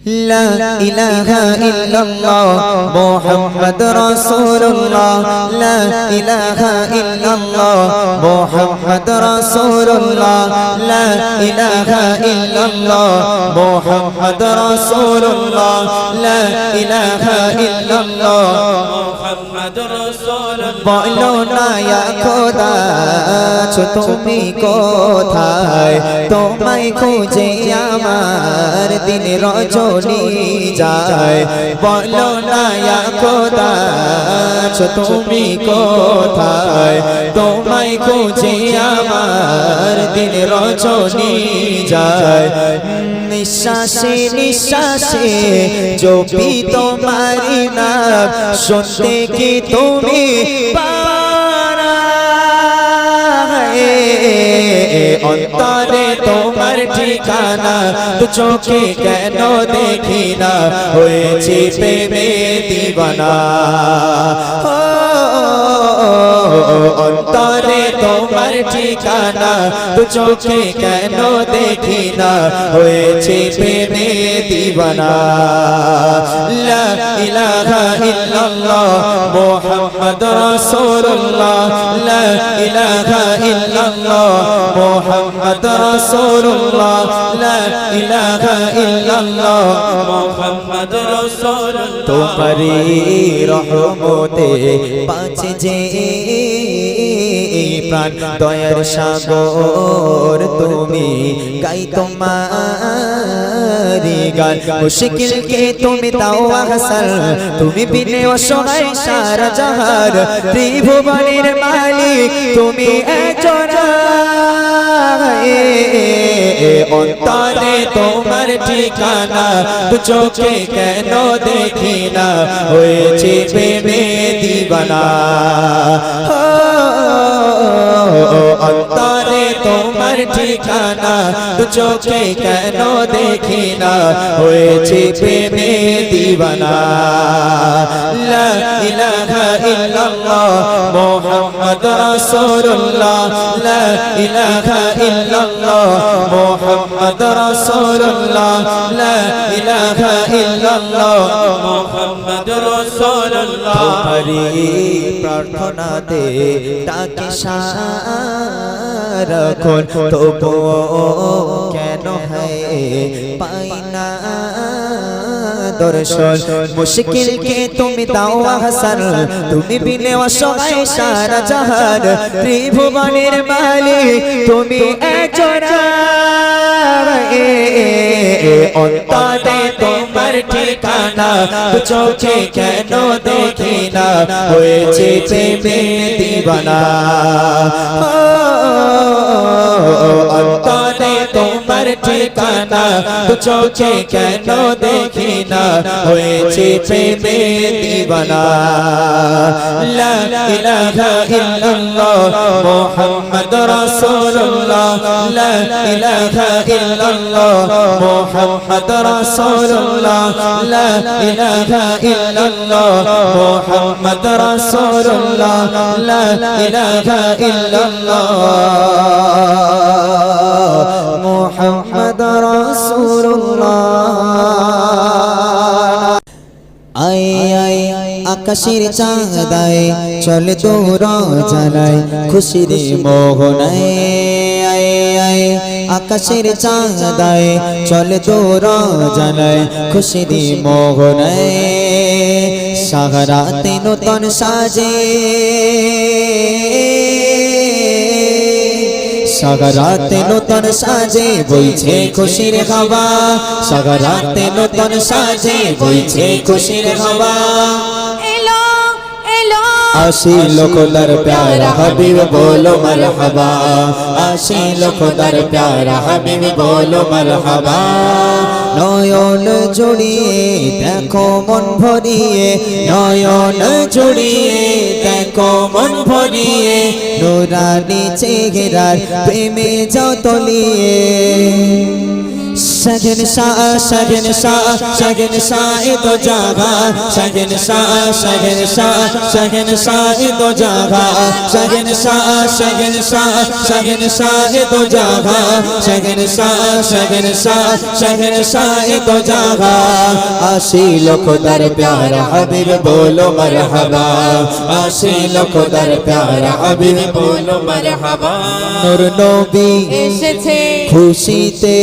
লা ইলাহা ইল্লাল্লাহ মুহাম্মাদুর রাসূলুল্লাহ লা ইলাহা ইল্লাল্লাহ মুহাম্মাদুর রাসূলুল্লাহ লা ইলাহা ইল্লাল্লাহ মুহাম্মাদুর রাসূলুল্লাহ লা ইলাহা ইল্লাল্লাহ মুহাম্মাদুর রাসূলুল্লাহ বলো না ইয়া খোদা আছো তুমি কোথায় তোমায় খুঁজে আমার দিন রজনী যায় বলো না ইয়া খোদা আছো তুমি কোথায় তোমায় খুঁজে আমার দিন রজনী যায় নিঃশ্বাসে নিঃশ্বাসে জপি তোমারি নাম শুনতে কি তুমি অন্তরে তোমার ঠিকানা তো চোখে কেন দেখি না হয়েছে প্রেমে দিওয়ানা অন্তরে তোমার ঠিকানা তো চোখে কেন দেখি না হয়েছে প্রেমে দিওয়ানা লা ইলাহা ইল্লাল্লাহ মুহাম্মাদুর রাসূলুল্লাহ লা ইলাহা ইল্লাল্লাহ মুহাম্মাদুর রাসূলুল্লাহ লা ইলাহা ইল্লাল্লাহ মুহাম্মাদুর রাসূলুল্লাহ তোমারি রহমতে বাঁচে যে প্রাণ দয়ার সাগর তুমি গাই তোমারি গান মুশকিল কে তুমি দাও আহসান তুমি বিনে অসহায় সারা জাহান ত্রিভুবনের মালিক তুমি একজন অন্তরে তোমার ঠিকানা তো চোখে কেন দেখি না হয়েছে প্রেমে দিওয়ানা অন্তরে তোমার ঠিকানা তো চোখে কেন দেখি না হয়েছে প্রেমে দিওয়ানা লা ইলাহা ইল্লাল্লাহ মুহাম্মাদুর রাসূলুল্লাহ লা ইলাহা ইল্লাল্লাহ মুহাম্মাদুর রাসূলুল্লাহ লা ইলাহা ইল্লাল্লাহ মুহাম্মাদুর রাসূলুল্লাহ তোমারি প্রার্থনাতে ডাকি সারাক্ষণ তবুও কেন হয় পাই না দর্শন মুশকিল কে তুমি দাও আহসান তুমি বিনে অসহায় সারা জাহান ত্রিভুবনের মালিক তুমি একজন অন্তরে তোমার ঠিকানা চোখে কেন দেখি না হয়েছে প্রেমে দিওয়ানা অন্তরে তোমার ঠিকানা চোখে কেন দেখি না হয়েছে প্রেমে দিওয়ানা লা ইলাহা ইল্লাল্লাহ মুহাম্মাদুর রাসূলুল্লাহ লা ইলাহা ইল্লাল্লাহ মুহাম্মাদুর রাসূলুল্লাহ লা ইলাহা ইল্লাল্লাহ মুহাম্মাদুর রাসূলুল্লাহ লা ইলাহা ইল্লাল্লাহ মুহাম্মাদুর রাসূলুল্লাহ আয় আয় আকাশের চাঁদায় চলে দূর জানায় খুশির মোহনায় আয় আয় আকাশের চাঁদায় চলে দূর জানায় খুশির মোহনায় সাগরাতে নতুন সাজে সাগরাতে নতুন সাজে বইছে খুশির হাওয়া সাগরাতে নতুন সাজে বইছে খুশির হাওয়া आशिल खुदार प्यारा हबीब बोलो मरहबा आशिल खुदार प्यारा हबीब बोलो मरहबा नयन जुड़िए देखो मन भरिए नयन जुड़िए देखो मन भरिए नूरानी चेहरार प्रेमे जाओ तलिए शहंशाह शहंशाह शहंशाह दो जहां शहंशाह शहंशाह शहंशाह दो जहां शहंशाह शहंशाह शहंशाह दो जहां शहंशाह शहंशाह शहंशाह दो जहां आशील खुदार प्यारा हबीब बोलो मरहबा आशील खुदार प्यारा हबीब बोलो मरहबा नूर नबी এসেছে খুশিতে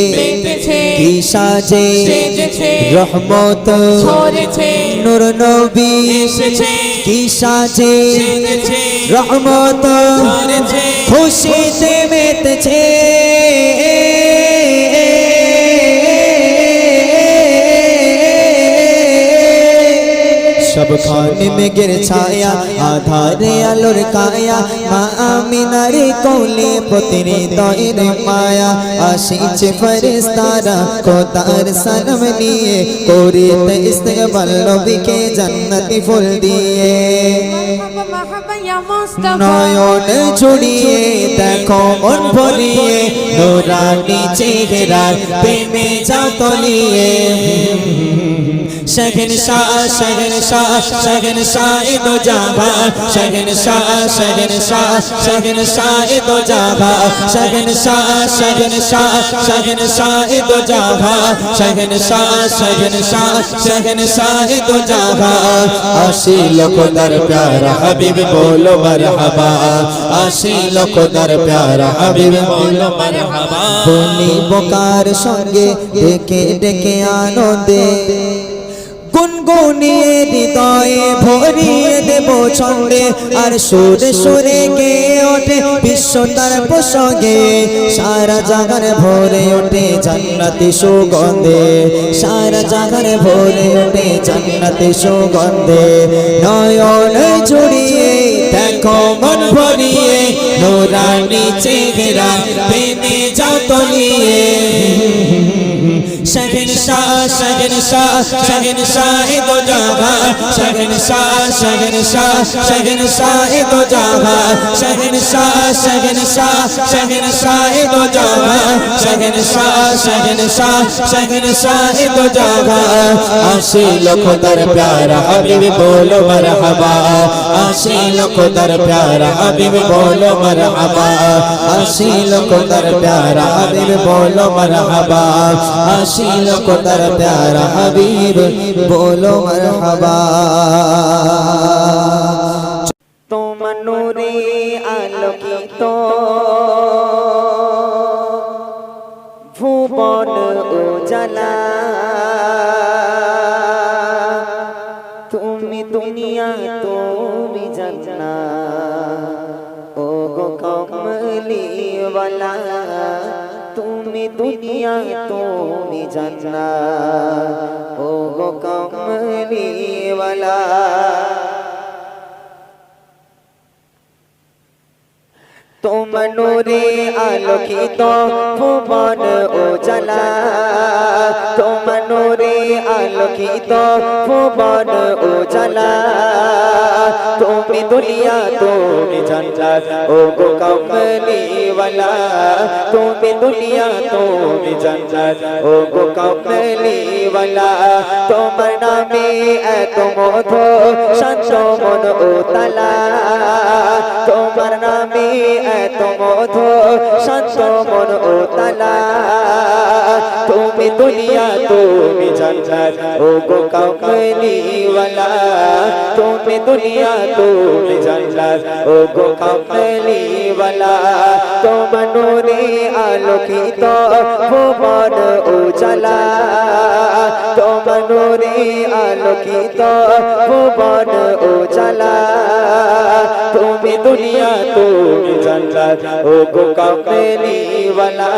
কি সাজে রহমত ছড়েছে নূর নবী এসেছে কি সাজে রহমত ছড়েছে খুশিতে মেতেছে सब खाने में गिर छाया आधारे आलोर काया माँ आमिनार कोले पुत्री तोर माया आशीच फरिश्तारा को तार सनम लिए कोरीत इस्तकबाल नबी के जन्नती फूल दिए মারহাবা ইয়া মুস্তাফা নয়ন জুড়িয়ে দেখো মন ভরিয়ে নুরানি চেহারার প্রেমে যাও তলিয়ে शहंशाह शहंशाह शहंशाह दो जहां शहंशाह शहंशाह शहंशाह दो जहां शहंशाह शहंशाह शहंशाह दो जहां शहंशाह शहंशाह शहंशाह दो जहां आशील खुदार प्यारा हबीब बोलो मरहबा आशील खुदार प्यारा हबीब बोलो मरहबा बोली बोकार संगे डेके डेके आनंदे গুনগুনিয়ে হৃদয়ে ভরিয়ে দেব ছন্দে আর সুরে সুরে গে ওঠে বিশ্ব তার প্রসঙ্গে সারা জাগার ভরে ওঠে জান্নাতি সুগন্ধে সারা জাগার ভরে ওঠে জান্নাতি সুগন্ধে নয়ন জুড়িয়ে দেখো মন ভরিয়ে নুরানি চেহারা প্রেমে যাও তলিয়ে शहंशाह शहंशाह शहंशाह दो जहां शहंशाह शहंशाह शहंशाह दो जहां शहंशाह शहंशाह शहंशाह दो जहां शहंशाह शहंशाह शहंशाह दो जहां आशील खुदार प्यारा हबीब बोलो मरहबा आशील खुदार प्यारा हबीब बोलो मरहबा आशील खुदार प्यारा हबीब बोलो मरहबा आशील खुदार प्यारा हबीब बोलो मरहबा তোমার নূরে আলোকিত ভুবন উজালা তুমি দুনিয়া তুমি জান্নাত ও গো কমলিওয়ালা তুমি দুনিয়া তুমি জান্নাত ও গো কমলিওয়ালা তোমার নূরে আলোকিত ভুবন উজালা তোমার নূরে আলোকিত ভুবন উজালা তুমি দুনিয়া তুমি জান্নাত ও গো কমলিওয়ালা তুমি দুনিয়া তুমি জান্নাত ও গো কমলিওয়ালা তোমার নামে এত মধু শান্ত মন উতলা তোমার নামে এত মধু শান্ত মন উতলা তুমি দুনিয়া তুমি জান্নাত ও গো কমলিওয়ালা তুমি দুনিয়া তুমি জান্নাত ও গো কমলিওয়ালা তোমার নূরে আলোকিত ভুবন উজালা তোমার নূরে আলোকিত ভুবন উজালা তুমি দুনিয়া তুমি জান্নাত ও গো কমলিওয়ালা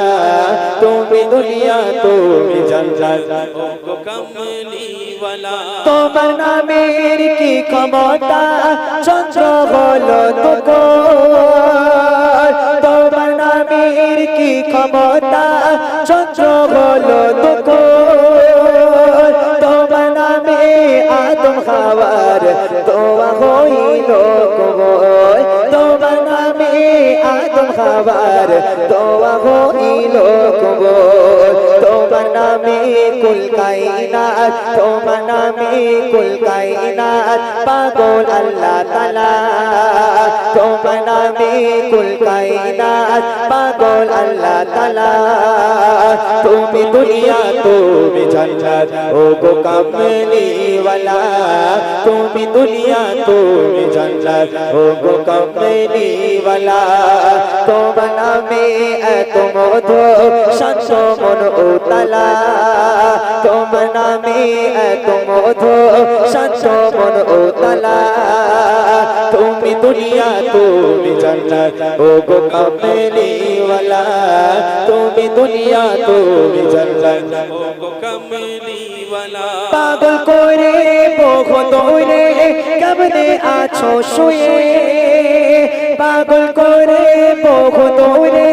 তুমি দুনিয়া তুমি জান্নাত ও গো কমলিওয়ালা তোমার নামের কি ক্ষমতা চন্দ্র হলো তো তোমার নামের কি ক্ষমতা চন্দ্র হলো তো তোমার নামে আদম হাওয়ার দোয়া হইল কবুল তোমার নামে আদম হাওয়ার দোয়া হইল কবুল তোমার নামে কুল কায়নাত তোমার নামে কুল কায়নাত পাগল আল্লাহ তাআলা তোমার নামে কুল কায়নাত পাগল আল্লাহ তাআলা তুমি দুনিয়া তুমি জান্নাত ও গো কামলি ওয়ালা তুমি দুনিয়া তুমি জান্নাত ও গো কামলি ওয়ালা তোমার নামে এত মধু শান্ত মন উতলা তোমার নামে এত মধু শান্ত মন উতলা তুমি দুনিয়া তুমি জান্নাত ও গো কামলি ওয়ালা তুমি দুনিয়া তুমি জান্নাত ও গো কামলি ওয়ালা পাগল করে বহু দৌড়ে কেমনে আছো শুয়ে পাগল করে বহু দৌড়ে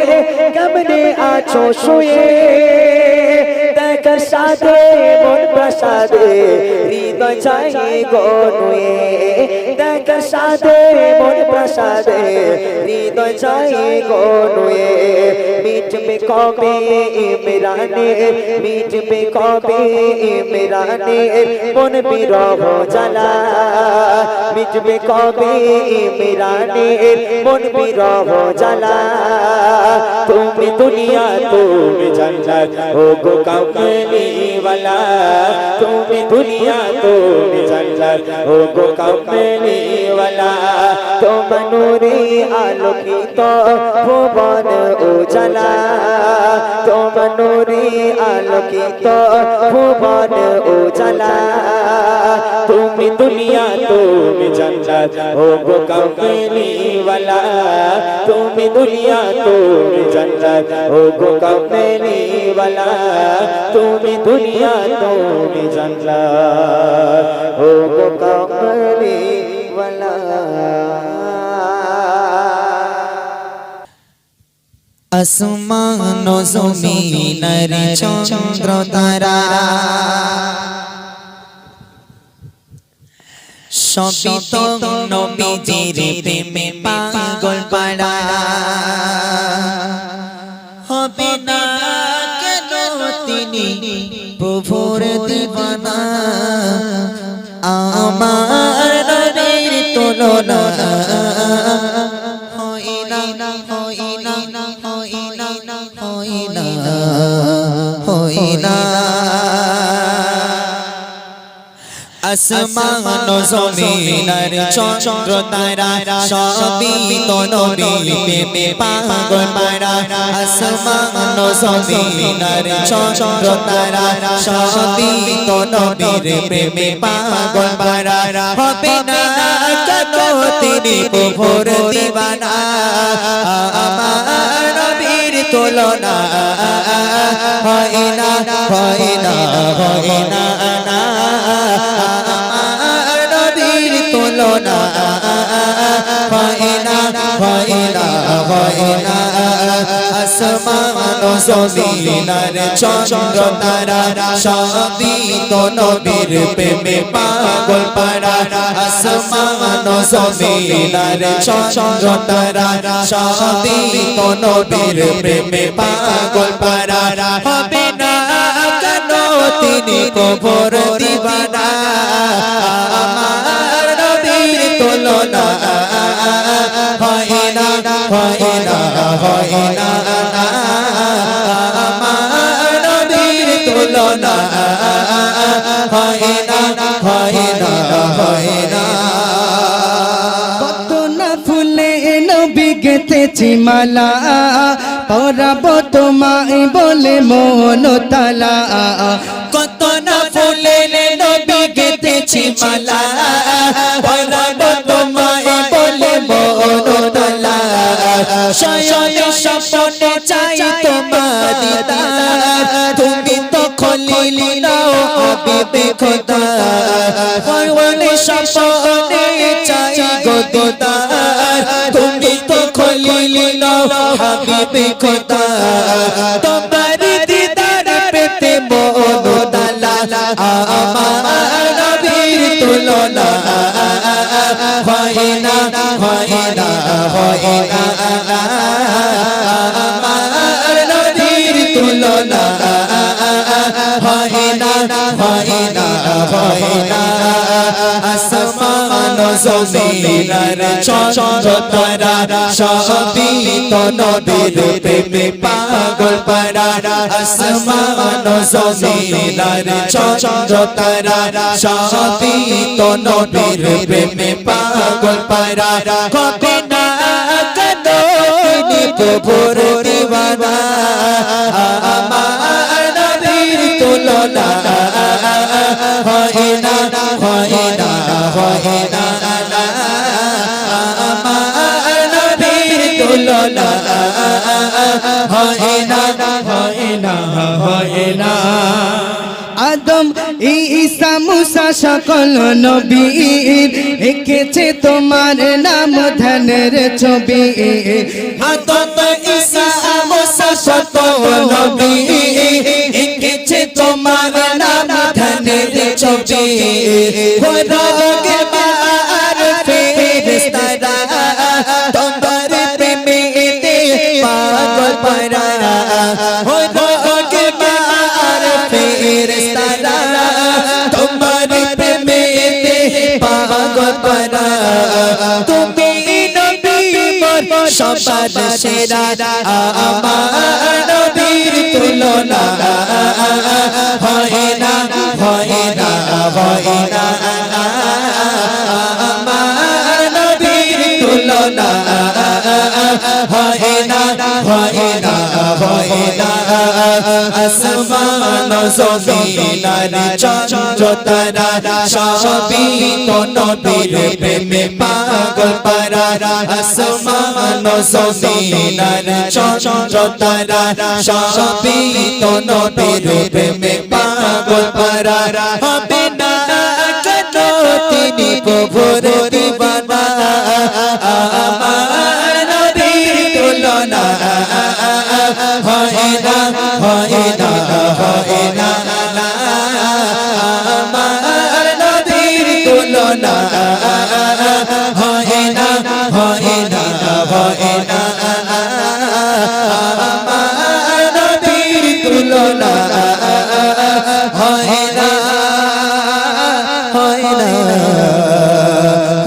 কেমনে আছো শুয়ে দেখার সাথে মন প্রসাদে হৃদয় চাই গনুয়ে দেখার সাথে মন প্রসাদে হৃদয় চাই গনুয়ে মিটবে কবে ইমরানে মিটবে কবে ইমরানে মন বিরহ জ্বালা মিটবে কবে ইমরানে মন বিরহ জ্বালা তুমি দুনিয়া তুমি জান্নাত ও গো কামলি ওয়ালা তুমি দুনিয়া তুমি জান্নাত ও গো কামলি ওয়ালা তোমার নূরে আলোকিত ভুবন উজালা তোমার নূরে আলোকিত ভুবন উজালা তুমি দুনিয়া তুমি জান্নাত ও গো কামলি ওয়ালা তুমি দুনিয়া তুমি জান্নাত ও গো কামলি ওয়ালা তুমি দুনিয়া তুমি জান্নাত ও গো কামলি ওয়ালা আসমান ও জমিনের চন্দ্র তারা সবই তো নবীজির প্রেমে পাগল পাড়া হবে না কেন তিনি প্রভুর দিবানা আমার নবীর তুলনা হয় না হয় না হয় না হয় না হয় না আসমান ও জমিনের চন্দ্র তারা সবই তো নবীর প্রেমে পাগল পাড়া আসমান ও জমিনের চন্দ্র তারা সবই তো নবীর প্রেমে পাগল পাড়া হবে না কেন তিনি প্রভুর দিবানা আমার নবীর তুলনা হয় না হয় না হয় না আমার নবীর তুলনা হয় না হয় না হয় না আসমান ও জমিনের চন্দ্র তারা সবই তো নবীর প্রেমে পাগল পাড়া আসমান ও জমিনের চন্দ্র তারা সবই তো নবীর প্রেমে পাগল পাড়া হবে না কেন তিনি প্রভুর দিবানা আমার নবীর তুলনা হয় না হয় না হয় না আমার নবীর তুলনা হয় না হয় না হয় না কত না ফুলে নবী গেথেছি মালা পরাবো তোমায় বলে মন তালা কত না ফুলে নবী গেথেছি মালা পরাবো তোমায় বলে মন তালা শয়নে স্বপ্নে চাই তোমার দিদার তুমি তো খলিল নাও হাবিবে খোদা শয়নে স্বপ্নে চাই গো দিদার তুমি তো খলিল নাও হাবিবে খোদা তোমার দিদার পেতে মন তালা আমার নবীর তুলনা হয় না হয় না হয় না আমার নবীর তুলনা হয় না আসমান জমিনের চন্দ্র তারা সবই তো নবীর প্রেমে পাগল পারা আসমান জমিনের চন্দ্র তারা সবই তো নবীর প্রেমে পাগল পারা কবে না কেন তিনি প্রভুর দিওয়ানা আমার নবীর তুলনা হয় না হয় না হয় না আমার নবীর তুলনা হয় না হয় না হয় না আদম ঈসা মুসা সকল নবীর এঁকেছে তোমার নাম ধ্যানের ছবি আদম ঈসা মুসা সকল নবী এঁকেছে তোমার নাম ধ্যানের ছবি খোদাকে মার ফেরেশতারা তোমার প্রেমেতে পাগল পারা খোদাকে মার ফেরেশতারা তোমার প্রেমেতে পাগল পারা তুমি নবী মোর সবার সেরা আমার নবীর তুলনা হয় না হয় না হয় না আমার নবীর তুলনা হয় না হয় না হয় না আসমান জমিনের চন্দ্র তারা সবই তো নবীর প্রেমে পাগল পারা আসমান জমিনের চন্দ্র তারা সবই তো নবীর প্রেমে পাগল পারা হবে না কেন তিনি প্রভুর দিওয়ানা আমার নবীর তুলনা হয় না হয় না হয় না আমার নবীর তুলনা হয় না হয় না হয় না আমার নবীর তুলনা হয় না হয় না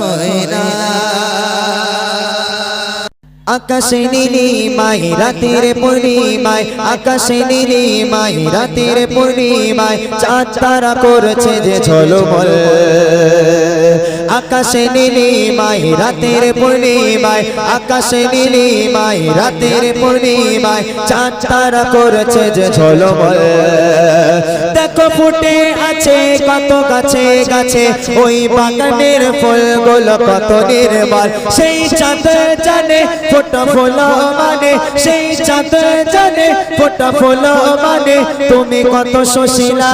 হয় না আকাশে নীলিমায় রাতের পূর্ণিমায় আকাশে নীলিমায় রাতের পূর্ণিমায় চাঁদ তারা করেছে যে ঝলমল আকাশে নীলিমায় রাতের পূর্ণিমায় আকাশে নীলিমায় রাতের পূর্ণিমায় চাঁদ তারা করেছে যে ঝলমল দেখো ফুটে আছে কত গাছে গাছে ওই বাগানের ফুলগুলো কত নির্মল সেই চাঁদ জানে ফোটা ফুল মানে সেই চাঁদ জানে ফোটা ফুল মানে তুমি কত সুশীলা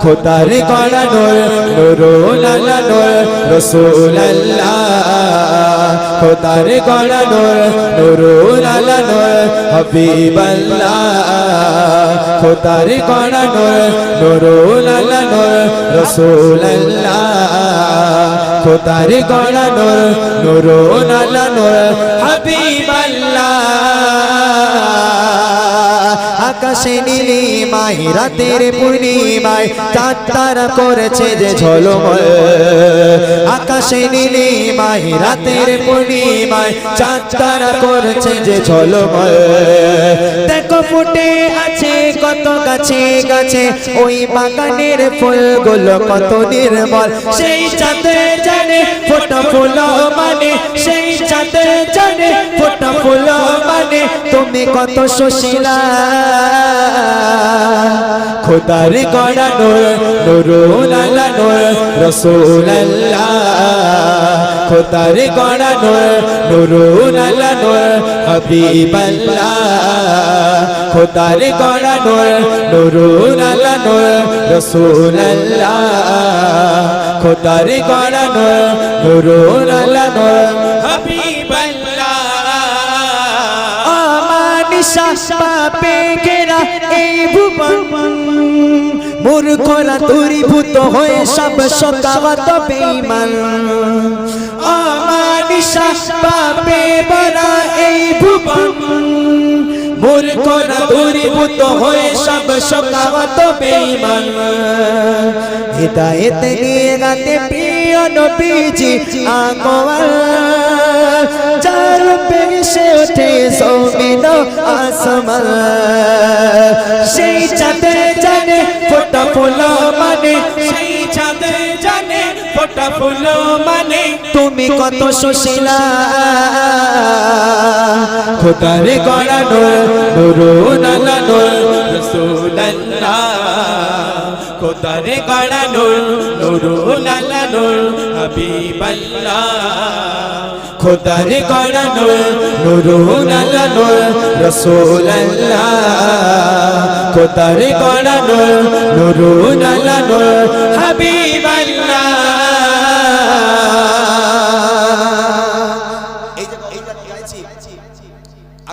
খোদার গড়া নূর নুরুল আলা নূর রাসূলুল্লাহ খোদার গড়া নূর নুরুল আলা নূর হাবিবাল্লাহ খোদার গড়া নূর নুরুল আলা নূর রাসূলুল্লাহ খোদার গড়া নূর নুরুল আলা নূর হাবিবাল্লাহ আকাশে নীলিমায় রাতের পূর্ণিমায় চাঁদ তারা করেছে যে ঝলমল আকাশে নীলিমায় রাতের পূর্ণিমায় চাঁদ তারা করেছে যে ঝলমল দেখো ফুটে আছে কত গাছে গাছে ওই বাগানের ফুলগুলো কত নির্মল সেই চাঁদ জানে ফোটা ফুল মানে সেই চাঁদ জানে ফোটা ফুল মানে তুমি কত সুশীলা খোদার গড়া নূর নুরুল আলা নূর রাসূলুল্লাহ খোদার গড়া নূর নুরুল আলা নূর হাবিবাল্লাহ খোদার গড়া নূর নুরুল আলা নূর রাসূলুল্লাহ খোদার গড়া নূর নুরুল আলা নূর হাবিবাল্লাহ পাপে ঘেরা এই ভুবন মূর্খরা দূরীভূত হয়ে সব শোকাবত বেঈমান অমানিশা পাপে ভরা এই ভুবন মূর্খরা দূরীভূত হয়ে সব শোকাহত বেঈমান হিদায়েত নিয়ে গাতে প্রিয় নবীজি আগোয়াল যার পেশে ওঠে জমিন আসমান সেই চাঁদে জানে ফোটা ফুল মানে সেই চাঁদে জানে ফোটা ফুল মানে তুমি কত সুশীলা খোদারে গড়া নূরুন আলা নূর রাসূলুল্লাহ খোদারে গড়া নূরুন আলা নূর হাবিবাল্লাহ খোদারে গড়া নূরুন আলা নূর রাসূলুল্লাহ খোদারে গড়া নূরুন আলা নূর হাবিবাল্লাহ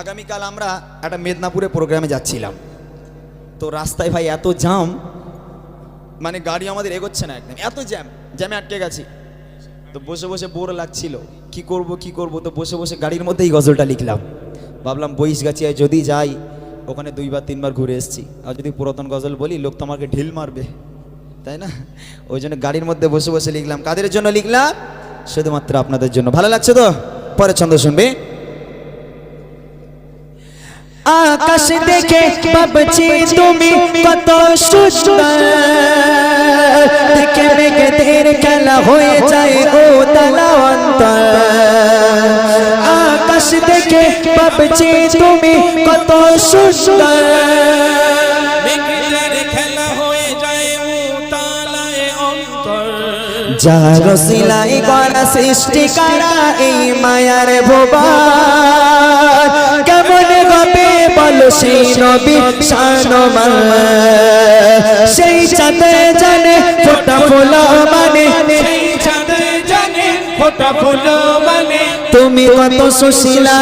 আগামীকাল আমরা একটা মেদিনীপুরে প্রোগ্রামে যাচ্ছিলাম তো রাস্তায় ভাই এত জ্যাম মানে গাড়ি আমাদের এগোচ্ছে না একদম এত জ্যামে আটকে গেছি তো বসে বসে বোর লাগছিল কি করব তো বসে বসে গাড়ির মধ্যেই গজলটা লিখলাম ভাবলাম বইসগাছিয়ায় যদি যাই ওখানে 2-3 বার ঘুরে এসেছি আর যদি পুরাতন গজল বলি লোক তো আমাকে ঢিল মারবে তাই না ওই জন্য গাড়ির মধ্যে বসে বসে লিখলাম কাদের জন্য লিখলাম শুধুমাত্র আপনাদের জন্য ভালো লাগছে তো পরে ছন্দ শুনবে আকাশ দেখে ভাবছি তুমি কত সুন্দর দেখে মেঘেদের খেলা হয়ে যায় ও তালা অন্তর আকাশ দেখে ভাবছি তুমি কত সুন্দর মেঘেদের খেলা হয়ে যায় তালায় অন্তর যার সিলাই করা সৃষ্টি করা এই মায়ার ভুবন কেমন হবে বলো সেই নবী শানমান সেই চাঁদে জানে ফোটা ফুল মানে সেই চাঁদে জানে ফোটা ফুল মানে তুমি কত সুশীলা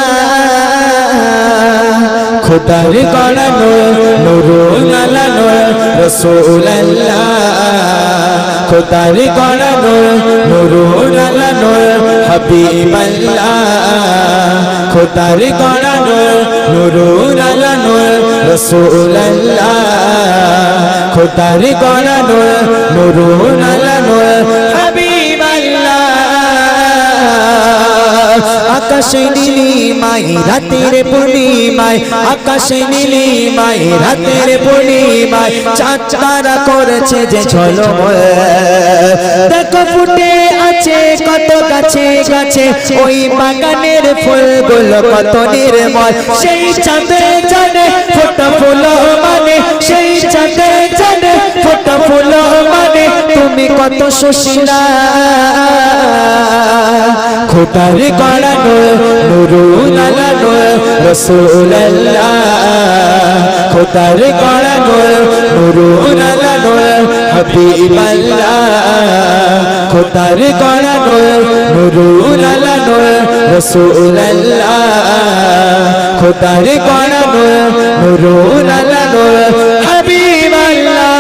খোদার গড়া নূরুন আলা নূর রাসূলুল্লাহ খোদার গড়া নূরুন আলা নূর হাবিবাল্লাহ খোদার গড়া নূরুন আলা নূর রাসূলুল্লাহ খোদার গড়া নূরুন আলা নূর হাবিবাল্লাহ আকাশে নীলিমায় রাতের পূর্ণিমায় আকাশে নীলিমায় রাতের পূর্ণিমায় চাঁদ তারা করেছে যে ঝলমল দেখো ফুটে আছে কত গাছে গাছে ওই বাগানের ফুলগুলো কত নির্মল সেই চাঁদে জানে ফোটা ফুল মানে সেই চাঁদে জানে ফোটা ফুল মানে তুমি কত সুশীলা খোদার গড়া নূরুন আলা নূর রাসূলুল্লাহ খোদার গড়া নূরুন আলা নূর হাবিবাল্লাহ খোদার গড়া নূরুন আলা নূর রাসূলুল্লাহ খোদার গড়া নূরুন আলা নূর হাবিবাল্লাহ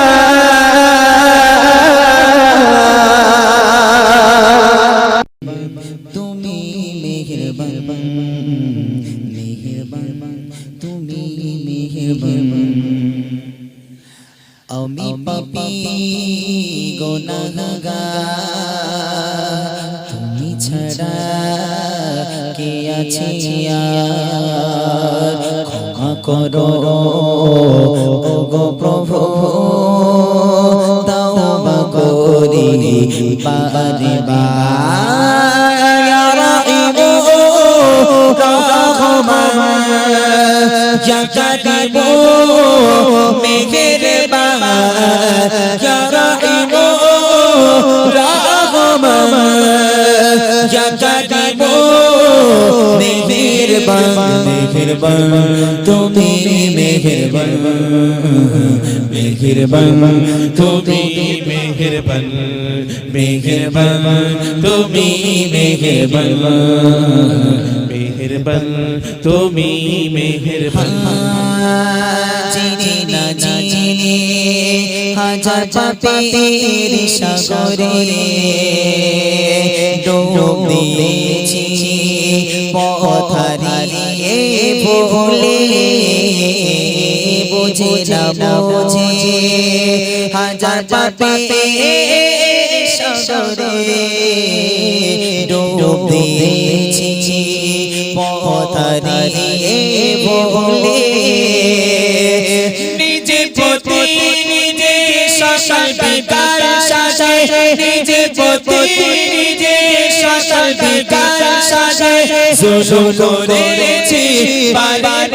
তুমি মেহেরবান তুমি মেহেরবান আমি পাপী গুনাহগার তুমি ছাড়া কে আছে আর ক্ষমা করো ওগো প্রভু তাওবা করি বারে বার ইয়া রাহিমু রহমান ইয়া কারিমু মেহেরবান ইয়া রাহিমু রহমান ইয়া কারিমু মেহেরবান তুমি মেহেরবান তুমি মেহেরবান তুমি মেহেরবান তুমি মেহেরবান চিনি না চিনি হাজার পাপের সাগরে ডুব দিয়েছি পথ হারিয়ে ভুলে বুঝে না বুঝে হাজার পাপে সাগরে ডুব দিয়েছি পথহারিয়ে ভুলে নিজে পতি নিজে সকাল বিকাল সাজে নিজে পতি নিজে সকাল বিকাল সাজে জুলুম করেছি বারবার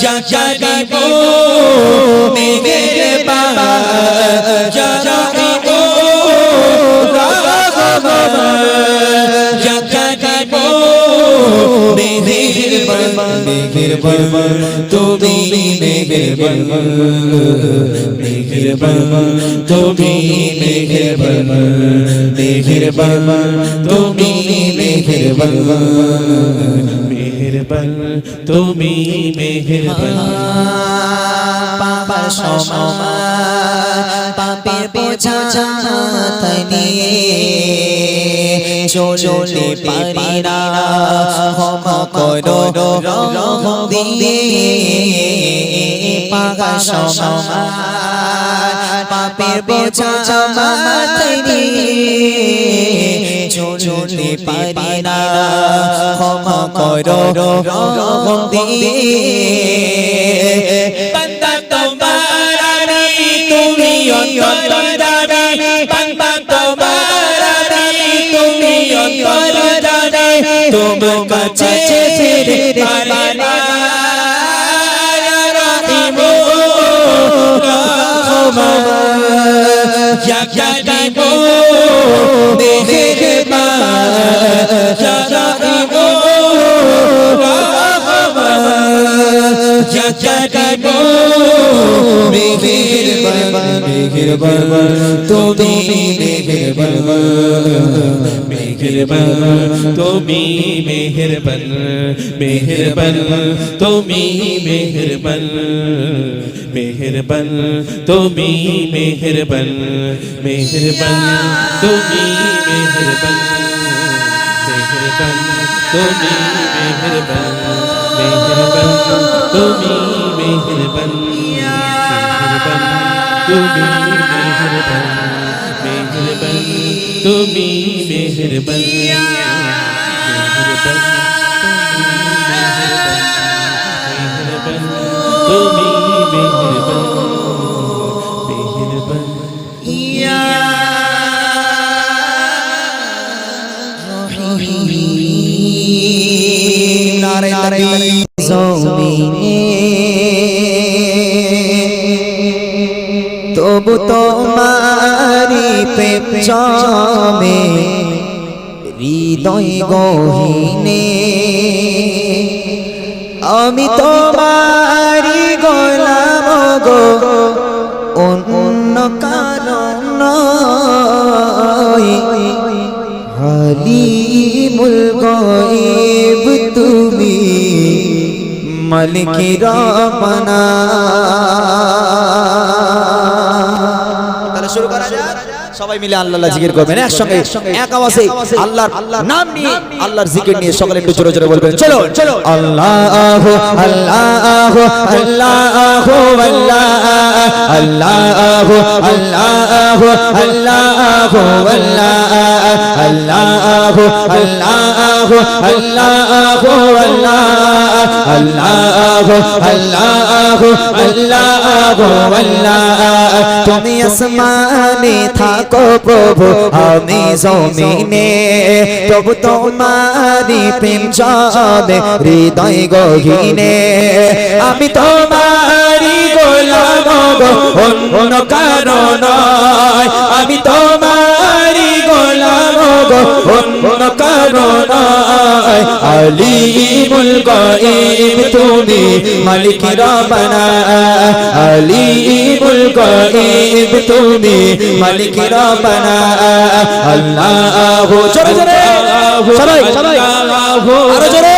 জাগাইবো মেঘের বাবা জাগাইবো জাগাইবো মেঘের বাবা মেঘের বাবা তুমি মেঘের বাবা মেঘের বাবা তুমি মেঘের বাবা মেঘের বাবা তুমি মেঘের বাবা মেহেরবান তুমি মেহেরবান পাপা সমান পাপের বোঝা মাথায় নিয়ে চলতে পারি না ক্ষমা করো রহম দিয়ে পাপা সমান পাপের বোঝা মাথায় নিয়ে চলতে পারি না ক্ষমা করো রহম দিয়ে বান্দা তোমার আমি তুমি অন্তর দাবি বান্দা তোমার আমি তুমি অন্তর দাবি তোমার কাছে ফিরে পারিনা রহিমো রহমান জাগাইবো মেহেরবান জাগাইবো জাগাইবো মেহেরবান মেহেরবান তুমি মেহেরবান মেহেরবান তুমি মেহেরবান মেহেরবান তুমি মেহেরবান মেহেরবান তুমি মেহেরবান মেহেরবান তুমি মেহেরবান মেহেরবান তুমি মেহেরবান মেহেরবান তুমি মেহেরবান মেহেরবান তুমি মেহেরবান মেহেরবান তুমি মেহেরবান মেহেরবান তুমি মেহেরবান মেহেরবান ইয়া নারে নারে জমিনে তবু তোমারি প্রেম জমে হৃদয় গহীনে আমি তোমারি গোলাম গো অন্য কারণ হালিমুল গায়ব তুমি মালিকি রব্বানা তাহলে শুরু করা যাক সবাই মিলে আল্লাহ জিকির করবেন একসঙ্গে এক আওয়াজে আল্লাহর নাম নিয়ে আল্লাহর জিকির নিয়ে সকলে একটু জোরে জোরে বলবেন চলো চলো আল্লাহ আল্লাহ আল্লাহ আল্লাহ আল্লাহ আল্লাহ আল্লাহ আল্লাহ আল্লাহ আল্লাহ তুমি আসমানে থাকো প্রভু আমি জমিনে তবু তোমারি প্রেম জমে হৃদয় গহীনে আমি তোমারি গোলাম গো অন্য কারণ আমি তোমারি গোলাম গো অন্য কারণ আলিমুল গায়ব তুমি মালিক রব্বানা আলিমুল গায়ব তুমি মালিক রব্বানা আল্লাহ জোরে জোরে সবাই সবাই আরো জোরে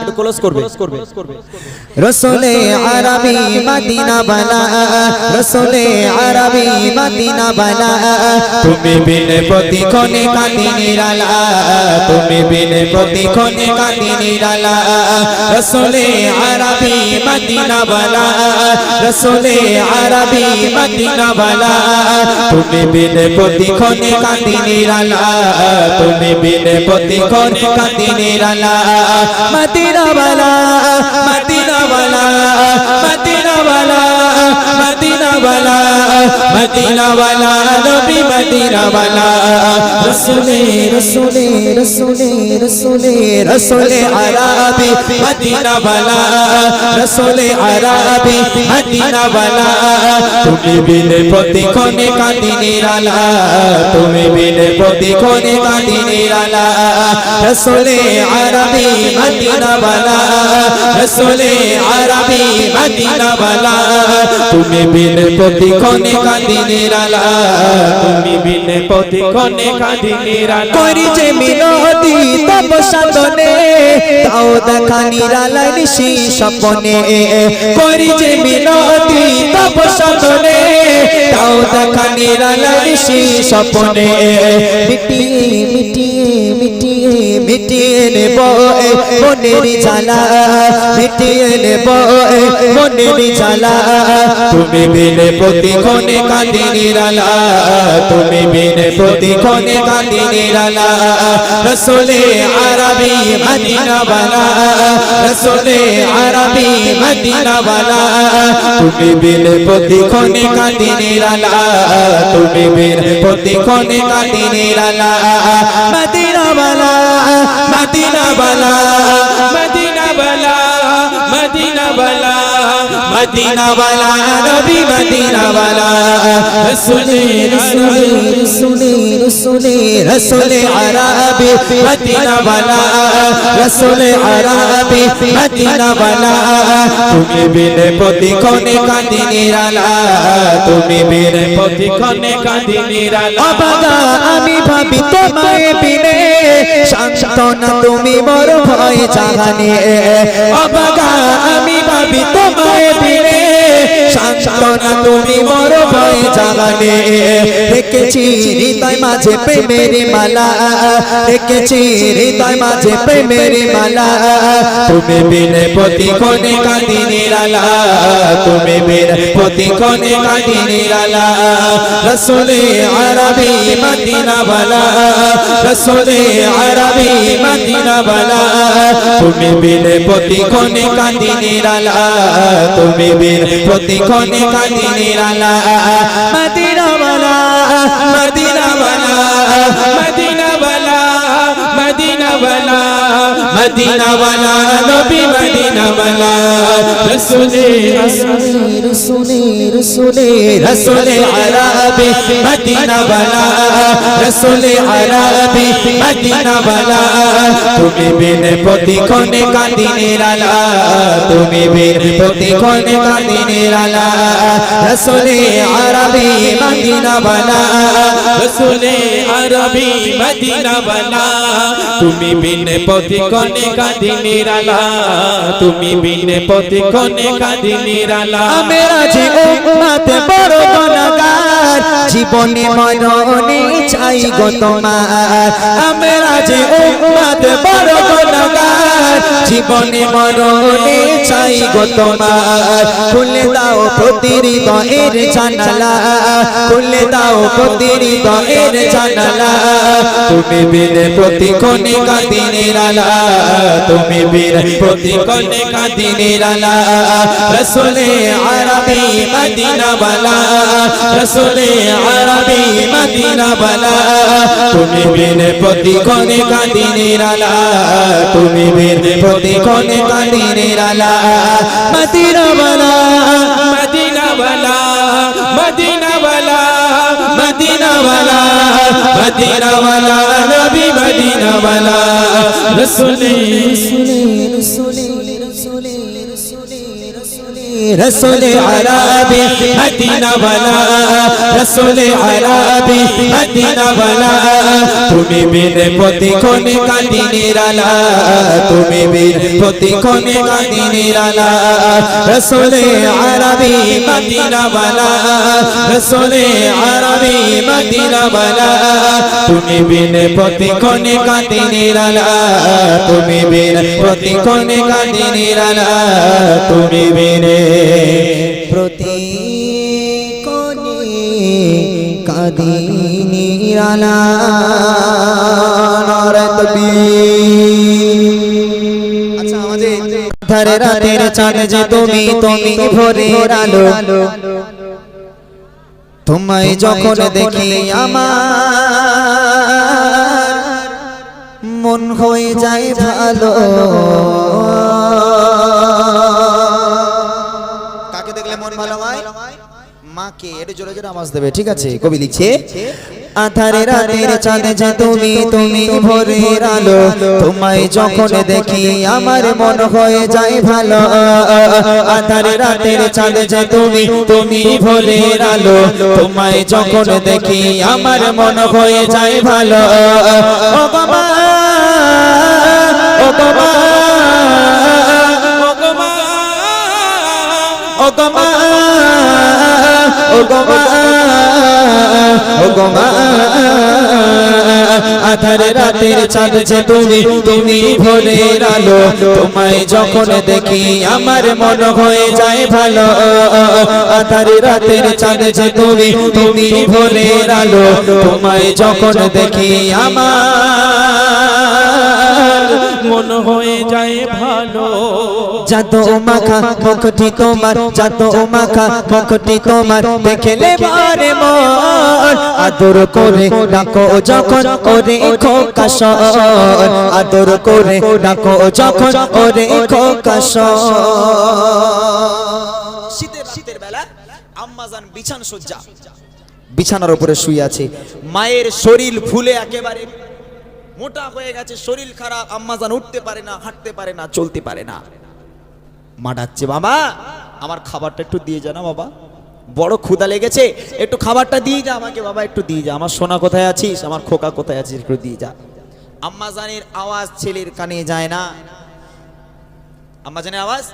একটু ক্লোজ করবে রসুলে আরবি মদিনা বালা রসুলে আরবি মদিনা বালা তুমি বিনে প্রতিক্ষণে কাঁদি নিরালা তুমি বিনে প্রতিক্ষণে কাঁদি নিরালা রসুলে আরবি মদিনা বালা রসুলে আরবি মদিনা বালা তুমি বিনে প্রতিক্ষণে কাঁদি নিরালা তুমি বিনে প্রতিক্ষণে কাঁদি নিরালা মদিনা বালা মদিনা বালা মদিনা বালা মদিনা বালা মদিনা বালা নবী মদিনা বালা রসুলে রসুলে রসুলে রসুলে রসুলে আরবি মদিনা বালা রসুলে আরবি মদিনা বালা তুমি বিনে প্রতিক্ষণে কাঁদি নিরালা তুমি বিনে প্রতিক্ষণে কাঁদি নিরালা রসুলে আরবি মদিনা বালা রসুলে আরবি মদিনা বালা তুমি বিনে প্রতিক্ষণে কাঁদি নিরালা তুমি বিনে প্রতিক্ষণে কাঁদি নিরালা করি যে মিনতি তব সাধনে তাও দেখা নিরালা নিশি স্বপ্নে করি যে মিনতি তব সাধনে তাও দেখা নিরালা নিশি স্বপ্নে মিটিয়ে মিটিয়ে মিটিয়ে মিটিয়ে নেব মনের জ্বালা মিটিয়ে নেব মনের জ্বালা তুমি বিনে প্রতিক্ষণে কাঁদি নিরালা তুমি বিনে প্রতিক্ষণে কাঁদি নিরালা রসুলে আরবি মদিনা বালা রসুলে আরবি মদিনা বালা তুমি বিনে প্রতিক্ষণে কাঁদি নিরালা তুমি বিনে প্রতিক্ষণে কাঁদি নিরালা মদিনা বালা মদিনা বালা মদিনা বালা মদিনা বালা মদিনা বালা নবী মদিনা বালা রসুলে রসুলে রসুলে রসুলে রসুলে আরবি মদিনা বালা রসুলে আরবি মদিনা বালা তুমি বিনে প্রতিক্ষণে কাঁদি নিরালা তুমি বিনে প্রতিক্ষণে কাঁদি নিরালা অবাগা আমি ভাবি তোমায় বিনে সান্তনা তুমি মোর ভয় জাগানে অবাগা আমি ভাবি তোমায় বিনে সান্তনা তুমি মোর ভয় জাগানে রেখেছি হৃদয় মাঝে প্রেমের মালা রেখেছি হৃদয় মাঝে প্রেমের মালা তুমি বিনে প্রতিক্ষণে কাঁদি নিরালা তুমি বিনে প্রতিক্ষণে কাঁদি নিরালা রসুলে আরবি মদিনা বালা রসুলে আরবি মদিনা বালা তুমি বিনে প্রতিক্ষণে কাঁদি নিরালা তুমি বিনে প্রতিক্ষণে কাঁদি নিরালা মদিনা বালা মদিনা বালা মদিনা বালা মদিনা বালা মদিনা বালা নবী মদিনা বালা রসুলে রসুলে রসুলে রসুলে আরবি মদিনা বালা রসুলে আরবি মদিনা বালা তুমি বিনে প্রতিক্ষণে কাঁদি নিরালা তুমি বিনে প্রতিক্ষণে কাঁদি নিরালা রসুলে আরবি মদিনা বালা রসুলে আরবি মদিনা বালা তুমি বিনে প্রতিক্ষণে কাঁদি নিরালা তুমি বিনে প্রতিক্ষণে কাঁদি নিরালা মেরা যে উম্মত বড় গুনাহগার জীবনে মরণে চাই গো তোমার মেরা যে উম্মত বড় গুনাহগার জীবনে মরণে চাই গো তোমার খুলে দাও প্রতি হৃদয়ের জানালা খুলে দাও প্রতি হৃদয়ের জানালা তুমি বিনে প্রতিক্ষণে কাঁদি নিরালা তুমি বিনে প্রতিক্ষণে কাঁদি নিরালা রসুলে আরবি মদিনা বালা রসুলে আরবি মদিনা বালা তুমি বিনে প্রতিক্ষণে কাঁদি নিরালা তুমি বিনে প্রতিক্ষণে কাঁদি নিরালা মদিনা বালা মদিনা বালা মদিনা বালা মদিনা বালা মদিনা বালা নবী মদিনা বালা রসুলে রসুলে রসুলে রসুলে রসুলে রসুলে रसूल अरबी मदीना वाला रसूल अरबी मदीना वाला তুমি বীর প্রতিক্ষণে কাঁদি নিরালা তুমি বীর প্রতিক্ষণে কাঁদি নিরালা রसूल अरबी मदीना वाला रसूल अरबी मदीना वाला তুমি বীর প্রতিক্ষণে কাঁদি নিরালা তুমি বীর প্রতিক্ষণে কাঁদি নিরালা তুমি বীর প্রতিক্ষণে কাঁদি নিরালা নারে তাকবীর। আচ্ছা আমাদের ধারে রাতের চাঁদ যে তুমি তুমি ভোরের আলো তোমায় যখন দেখি আমার মন হয়ে যায় ভালো কাকে দেখলে মন ভালো হয় মাকে একটু জোরে জোরে আওয়াজ দেবে ঠিক আছে কবি লিখছে আধারে রাতের চাঁদ যে তুমি তুমি ভোরের আলো তোমায় যখন দেখি আমার মন হয়ে যায় ভালো আধারে রাতের চাঁদ যে তুমি তুমি ভোরের আলো তোমায় যখন দেখি আমার মন হয়ে যায় ভালো ও বাবা ও বাবা ও বাবা ও গোমা ও গোমা আধারে রাতের চাঁদ যে তুমি তুমি ভোরের আলো তোমায় যখন দেখি আমার মন হয়ে যায় ভালো আধারে রাতের চাঁদ যে তুমি তুমি ভোরের আলো তোমায় যখন দেখি আমার মন হয়ে যায় ভালো জাদু মাখা মুখটি তোমার জাদু মাখা মুখটি তোমার দেখলে বারে মন আদর করে ডাকো যখন ওরে খোকা শোন আদর করে ডাকো যখন ওরে খোকা শোন শীতের বেলা আম্মাজান বিছান সজ্জা বিছানার উপরে শুয়ে আছে মায়ের শরীর ফুলে একেবারে মোটা হয়ে গেছে শরীর খারাপ আম্মাজান উঠতে পারে না হাঁটতে পারে না চলতে পারে না মা ডাকছে বাবা আমার খাবারটা একটু দিয়ে যা না বাবা বড় ক্ষুধা লেগেছে একটু খাবারটা দিয়ে যা আমাকে বাবা একটু দিয়ে যা আমার সোনা কোথায় আছিস আমার খোকা কোথায় আছিস একটু দিয়ে যা আম্মাজানের আওয়াজ ছেলের কানে যায় না আম্মাজানের আওয়াজ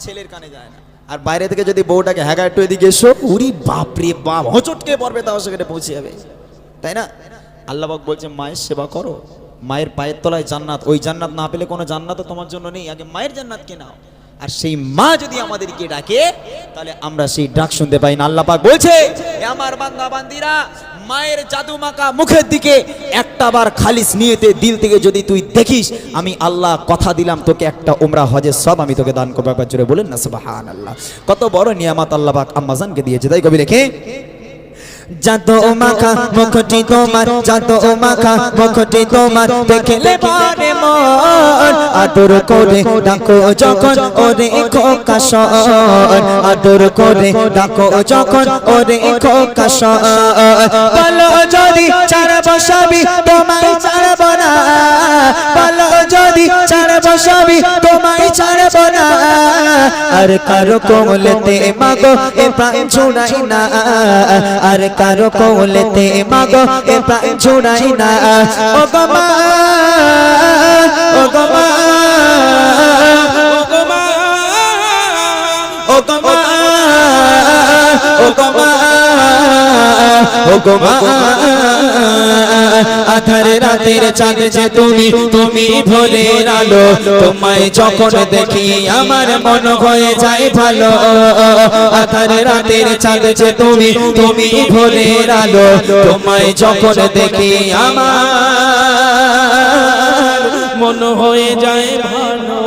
ছেলের কানে যায় না আর বাইরে থেকে যদি বউটাকে হ্যাগা একটু এদিকে এসো উরি বাপ রে বাপ হোঁচটকে পড়বে তাও সেখানে পৌঁছে যাবে তাই না আল্লাহ পাক বলছে মায়ের সেবা করো মায়ের পায়ের তলায় জান্নাত ওই জান্নাত না পেলে কোনো জান্নাতও তোমার জন্য নেই আগে মায়ের জান্নাতকে নাও আর সেই মা যদি আমাদেরকে ডাকে তাহলে আমরা সেই ডাক শুনতে পাই না আল্লাহ পাক বলছে এ আমার বান্দা বান্দিরা মায়ের জাদু মাখা মুখের দিকে একটাবার খালিস নিয়তে দিল থেকে যদি তুই দেখিস আমি আল্লাহ কথা দিলাম তোকে একটা উমরা হজের সব আমি তোকে দান করব একবার জোরে বলেন না সুবহানাল্লাহ কত বড় নিয়ামত আল্লাহ পাক আম্মাজানকে দিয়েছে তাই কবি লেখে জাদু মাখা মুখটি তোমার জাদু মাখা মুখটি তোমার দেখলে বারে মন আদর করে ডাকো যখন ওরে খোকা শোন আদর করে ডাকো যখন ওরে খোকা শোন বলো যদি ছাড়ব সবই তোমায় ছাড়ব না বলো যদি ছাড়ব সবই তোমায় ছাড়ব না আর কারো কোলেতে মাগো এ প্রাণ ছুড়াই না আর কারো কোলেতে মাগো এ প্রাণ ছুড়াই না ও গো মা ও গো মা ও গো মা ও গো মা ও গো মা আধারে রাতের চাঁদ যে তুমি তুমি ভোরের আলো তোমায় যখন দেখি আমার মন হয়ে যায় ভালো আধারে রাতের চাঁদ যে তুমি তুমি ভোরের আলো তোমায় যখন দেখি আমার মন হয়ে যায় ভালো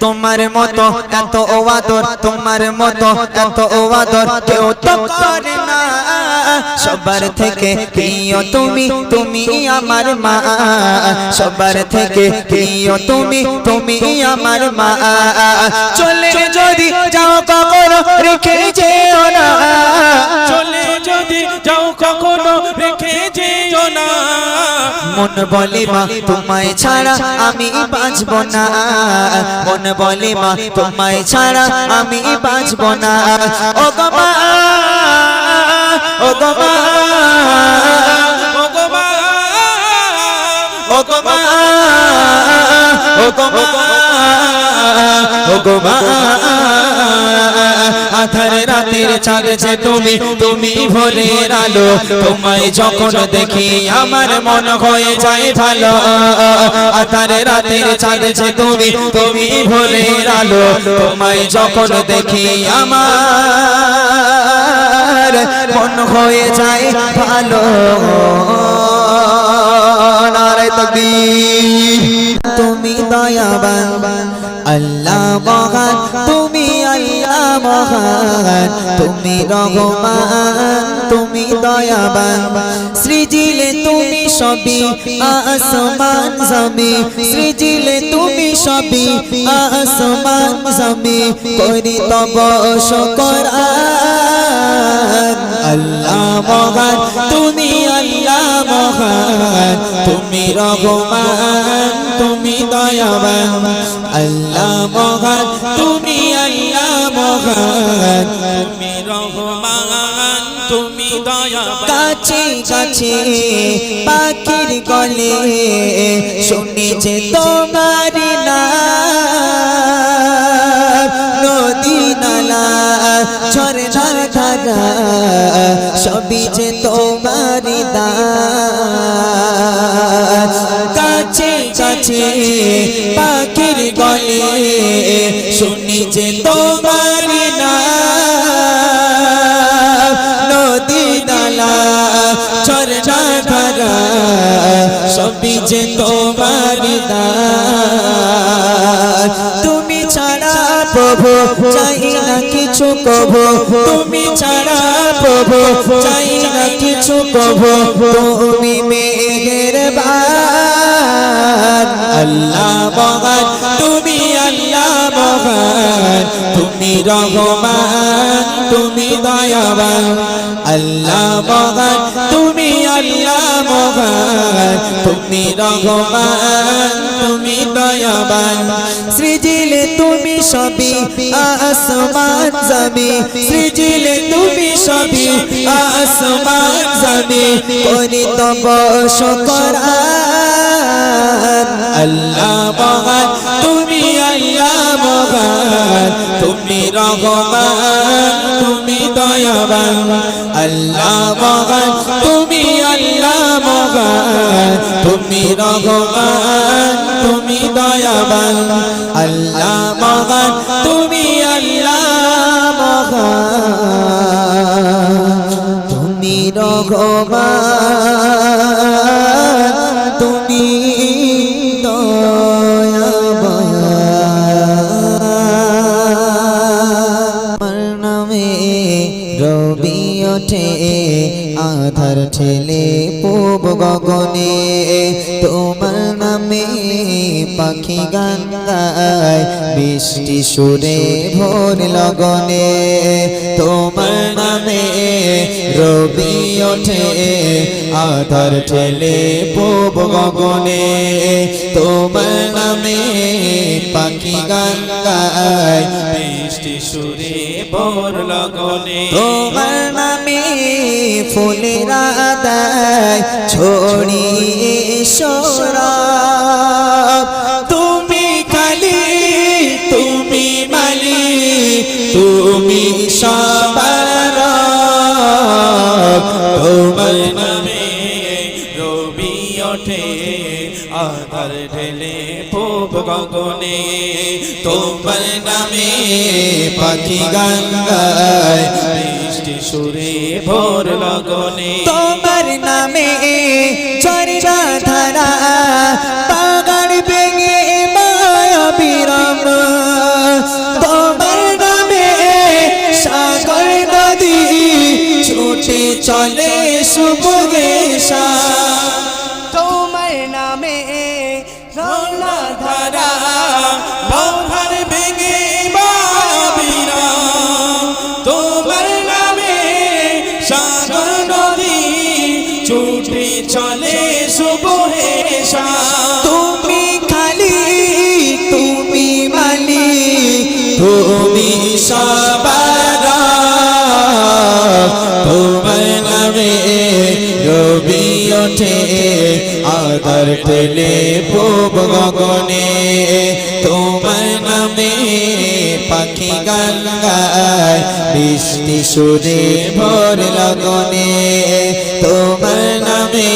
তোমার মতো এত আদর তোমার মতো এত আদর কেউ তো করে না সবার থেকে প্রিয় তুমি তুমি আমার মা সবার থেকে প্রিয় তুমি তুমি আমার মা চলে যদি যাও কখনো রেখে যেও না চলে যদি যাও কখনো রেখে যেও না মন বলে মা তোমায় ছাড়া আমি বাঁচব না, মন বলে মা তোমায় ছাড়া আমি বাঁচব না। ও গো মা, ও গো মা, ও গো মা, ও গো মা, ও গো মা, আধার রাতের চাঁদ যে তুমি, তুমি ভোরের আলো, তোমায় যখন দেখি আমার মন হয়ে যায় ভালো। আধার রাতের চাঁদ যে তুমি, তুমি ভোরের আলো, তোমায় যখন দেখি আমার মন হয়ে যায় ভালো। নারে তাকবীর। তুমি দয়াবান আল্লাহ মহান, তুমি আল্লাহ মহান, তুমি রহমান, তুমি দয়াবান। সৃজিলে তুমি সবই আসমান জমিন, সৃজিলে তুমি সবই আসমান জমিন, করি তব শুকর। আল্লাহ মহান, তুমি আল্লাহ মহান, তুমি রহমান, তুমি দয়াবান। আল্লাহ মহান, তুমি আল্লাহ মহান, তুমি রহমান, তুমি দয়াবান। কাছে কাছে পাখির গলে শুনেছে তোমার নাম, নদী নালা ঝরনার ধারা সবই যে তোমার দান। কাছে কাছে পাখির গলে শুনেছে তোমার নাম, নদী নালা ঝরনা ধারা সবই যে তোমার দান। তুমি ছাড়া প্রভু চাই না কিছু কবু, তুমি ছাড়া প্রভু চাই না কিছু কবু, তুমি মেহেরবান। আল্লাহ মহান, তুমি আল্লাহ মহান, তুমি রহমান, তুমি দয়াবান। আল্লাহ মহান, তুমি আল্লাহ মহান, তুমি রহমান, তুমি দয়াবান। সৃজিলে তুমি সবই আসমান জমিন, সৃজিলে তুমি সবই আসমান জমিন, করি তব শুকর। আল্লাহ মহান, তুমি আল্লাহ মহান, তুমি রহমান, তুমি দয়াবান। আল্লাহ মহান, তুমি আল্লাহ মহান, তুমি রহমান, তুমি দয়াবান। আল্লাহ মহান, তুমি আল্লাহ মহান, তুমি রহমান, তুমি দয়াবান। তোমার নামে রবি ওঠে আধার ঠেলে পূব গগনে, তোমার নামে পাখি গান গায় বৃষ্টি সুরে ভোর লগনে। তোমার নামে রবি ওঠে আধার ঠেলে পূব গগনে, তোমার নামে পাখি গান গায় বৃষ্টি সুরে ভোর লগনে। তোমার নামে ফুলেরা দেয় ছড়িয়ে সৌরভ, তুমি খালি, তুমি মালি, তুমি সবার। তোমার নামে রবি ওঠে আধার ঢেলে পূব গগনে, তোমার নামে পাখি গান গায় বৃষ্টি সুরে ভোর লগনে। তোমার নামে ঝরনা ধারা পাগাড় ভেঙে মায়া বিরাম, তোমার নামে সাগর নদী ছুটে চলে সুবহেশা। তোমার নামে রওনা ধারা বাঁধার ভেঙে বাবিরা, তোমার নামে সাগর নদী তুমি সবার তোমার নামে রবি ওঠে আধার ঠেলে পূব গগনে তোমার নামে পাখি গান গায় বৃষ্টি সুরে ভোর লগনে তোমার নামে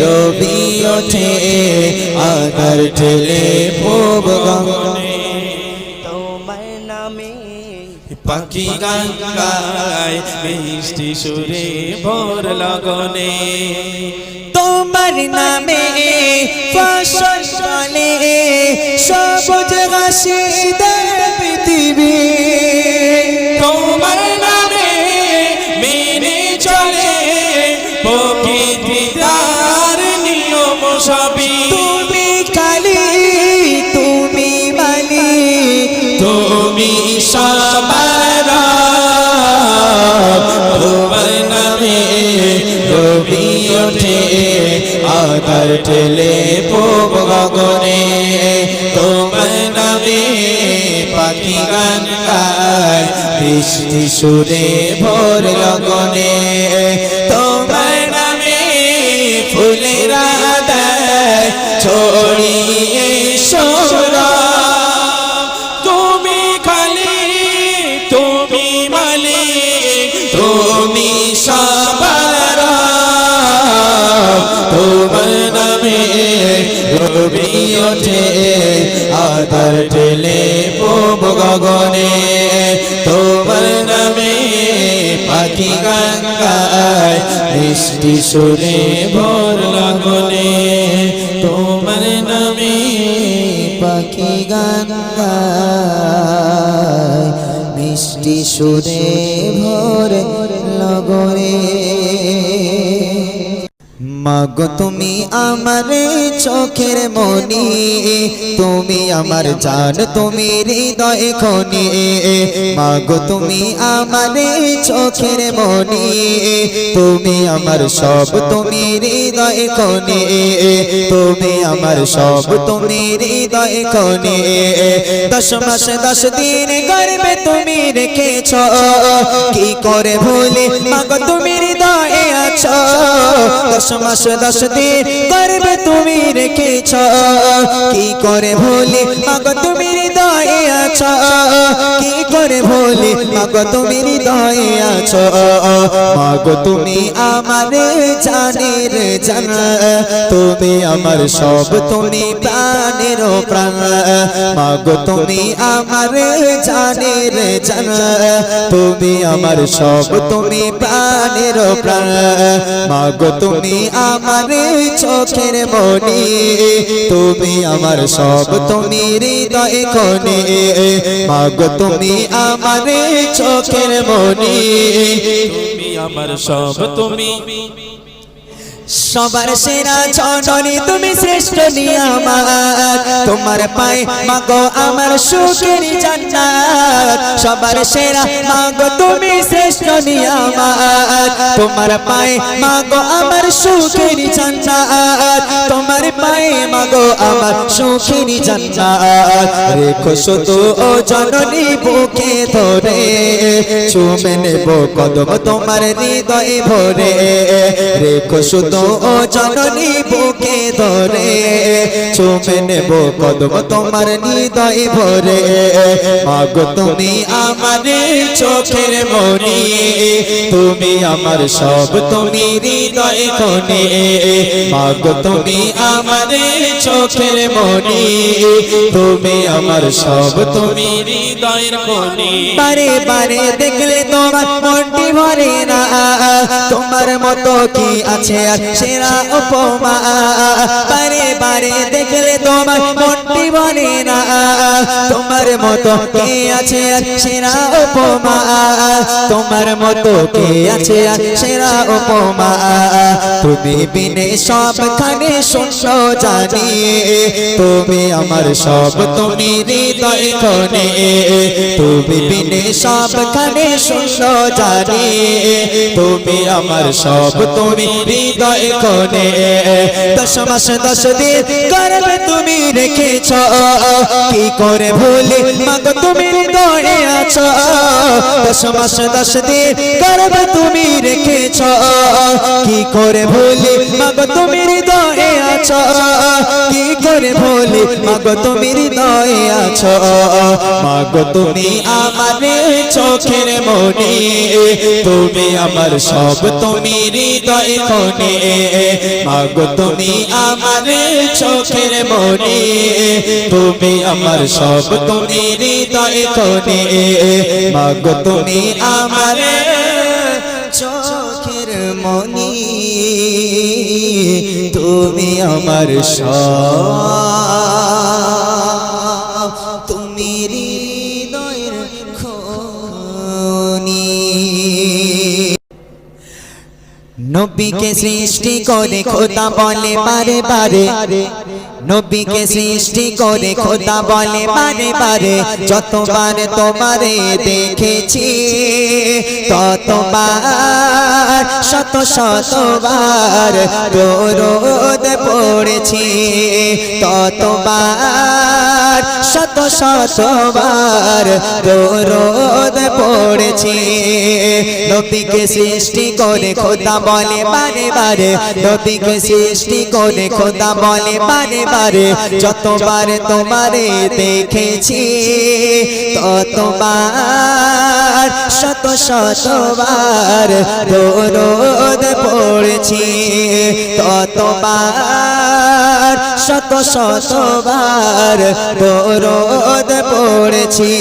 রবি ওঠে আধার ঠেলে পূব গগনে তোমার নামে পাখি গান গায় মিষ্টি সুরে ভোর লগনে তোমার নামে ফসল ফলে সবুজ ঘাসে পৃথিবী তোমার নামে মেনে চলে প্রকৃতি তার নিয়ম সবই তুমি কালী তুমি মালিক তুমি সবার তোমার নামে রবি ওঠে আধার ঠেলে পূব গগনে তোমার নামে পাখি গান গায় বৃষ্টি সুরে ভোর লগনে তোমার নামে ফুলেরা দেয় ছড়িয়ে সোরা তুমি খালি তুমি মালিক তুমি সবার তোমার নামে রবি ওঠে আধার ঠেলে পূব গগনে তোমার নামে পাখি গান গায় বৃষ্টি সুরে ভোর লগনে তোমার নামে পাখি গান গায় মিষ্টি সুরে ভোর লগনে মাগো তুমি আমার চোখের মনি তুমি আমার জান তুমি হৃদয় খনি মাগো তুমি আমার চোখের মনি তুমি আমার সব তুমি হৃদয় খনি তুমি আমার সব তুমি হৃদয় খনি 10 মাস 10 দিন গর্ভে তুমি রেখেছ কি করে ভুলি মাগো তুমি হৃদয়ে আছো 10 মাস 10 দিন গর্ভে তুমি রেখেছ কি করে ভুলি মাগো তুমি হৃদয়ে আছো কি করে ভুলি মাগো তুমি হৃদয়ে আছো মাগো তুমি আমার জানের জান তুমি আমার সব তুমি প্রাণের প্রাণ মাগো তুমি আমার জানের জান তুমি আমার সব তুমি প্রাণের প্রাণ মাগো তুমি আমার চোখের মনি তুমি আমার সব তুমি হৃদয় কোণে মাগো তুমি আমার চোখের মনি তুমি আমার সব তুমি সবার সেরা জননী তুমি শ্রেষ্ঠ নিয়ামত তোমার পায়ে মাগো আমার সুখের জান্নাত সবার সেরা মাগো তুমি শ্রেষ্ঠ নিয়ামত তোমার পায়ে মাগো আমার সুখের জান্নাত তোমার পায়ে মাগো আমার সুখের জান্নাত রেখো শুধু ও জননী বুকে ধরে চুমে নেব কদম তোমার হৃদয়ে ভরে রেখো শুধু ও জননী বুকে ধরে চুমে নেব কদম তোমার হৃদয়ে ভরে মাগো তুমি আমার চোখের মনি তুমি আমার সব তুমি হৃদয়ে কোণে মাগো তুমি আমার চোখের মনি তুমি আমার সব তুমি হৃদয়ের কোণে বারে বারে দেখলে তোমার মনটি ভরে না তোমার মতো কি আছে আর সেরা উপমা বারে বারে দেখলে তোমার মনটি ভরে না তোমার মতো কে আছে আর সেরা উপমা তোমার মতো কে আছে আর সেরা উপমা তুমি বিনে সবখানে শূন্য জানি তুমি আমার সব তুমি হৃদয় কোণে তুমি বিনে সবখানে শূন্য জানি তুমি আমার সব তুমি হৃদয় হৃদয় কোণে 10 মাস 10 দিন গর্ভে তুমি রেখেছ কি করে ভুলি মাগো তুমি হৃদয়ে আছো 10 মাস 10 দিন গর্ভে তুমি রেখেছ কি করে ভুলি মাগো তুমি হৃদয়ে আছো কি করে ভুলি মাগো তুমি হৃদয়ে আছো মাগো তুমি আমার চোখের মনি তুমি আমার সব তুমি হৃদয় কোণে মাগো তুমি আমার চোখের মনি তুমি আমার সব তুমি হৃদয় কোণে মাগো তুমি আমার চোখের মনি তুমি আমার সব তুমি হৃদয়ের খনি নবীকে সৃষ্টি করে খোদা বলে বারে বারে নবীকে সৃষ্টি করে খোদা বলে বারে বারে যতবার তোমারে দেখেছি ততবার শত শতবার দরুদ পড়েছি ততবার শত শতবার দরুদ পড়েছি নবীকে সৃষ্টি করে খোদা বলে বারে বারে নবীকে সৃষ্টি করে খোদা বলে বারে বারে যতবার তোমারে দেখেছি ততবার শত শতবার দরুদ পড়েছি ততবার শত শতবার দরুদ পড়েছি